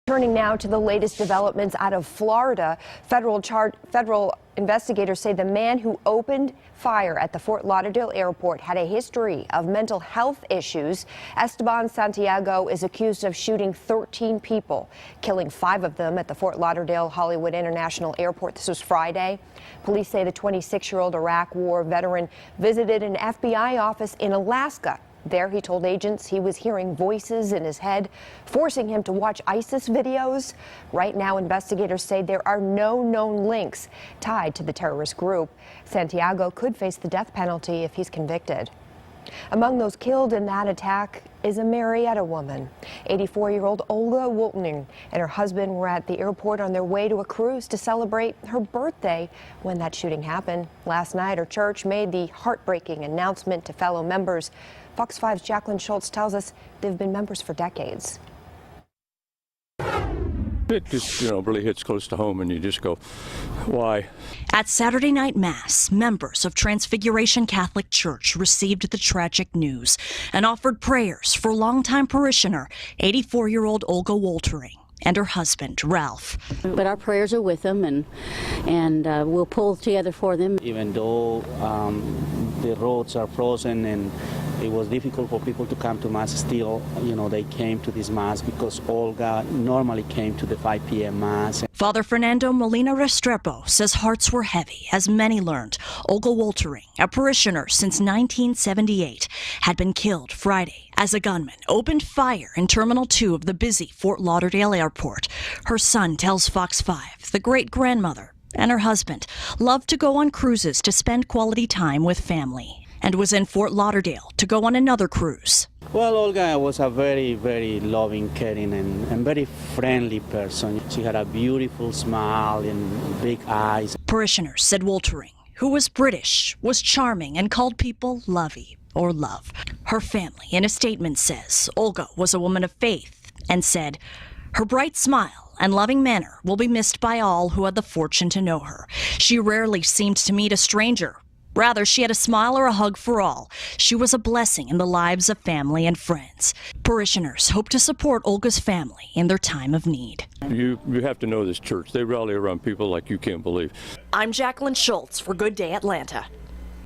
Turning now to the latest developments out of Florida. Federal investigators say the man who opened fire at the Fort Lauderdale airport had a history of mental health issues. Esteban Santiago is accused of shooting 13 people, killing 5 of them at the Fort Lauderdale Hollywood International Airport. This was Friday. Police say the 26-year-old Iraq War veteran visited an FBI office in Alaska. There, he told agents he was hearing voices in his head, forcing him to watch ISIS videos. Right now, investigators say there are no known links tied to the terrorist group. Santiago could face the death penalty if he's convicted. Among those killed in that attack is a Marietta woman. 84-year-old Olga Woltering and her husband were at the airport on their way to a cruise to celebrate her birthday when that shooting happened. Last night, her church made the heartbreaking announcement to fellow members. Fox 5's Jacqueline Schultz tells us they've been members for decades. It just, really hits close to home, and you just go, why? At Saturday night Mass, members of Transfiguration Catholic Church received the tragic news and offered prayers for longtime parishioner, 84-year-old Olga Woltering, and her husband, Ralph. But our prayers are with them, and we'll pull together for them. Even though the roads are frozen and it was difficult for people to come to Mass, still, they came to this Mass because Olga normally came to the 5 p.m. Mass. Father Fernando Molina Restrepo says hearts were heavy as many learned Olga Woltering, a parishioner since 1978, had been killed Friday as a gunman opened fire in Terminal 2 of the busy Fort Lauderdale airport. Her son tells Fox 5 the great-grandmother and her husband loved to go on cruises to spend quality time with family, and was in Fort Lauderdale to go on another cruise. Well, Olga was a very, very loving, caring, and very friendly person. She had a beautiful smile and big eyes. Parishioners said Woltering, who was British, was charming and called people lovey or love. Her family, in a statement, says Olga was a woman of faith and said her bright smile and loving manner will be missed by all who had the fortune to know her. She rarely seemed to meet a stranger. Rather, she had a smile or a hug for all. She was a blessing in the lives of family and friends. Parishioners hope to support Olga's family in their time of need. You have to know this church. They rally around people like you can't believe. I'm Jacqueline Schultz for Good Day Atlanta.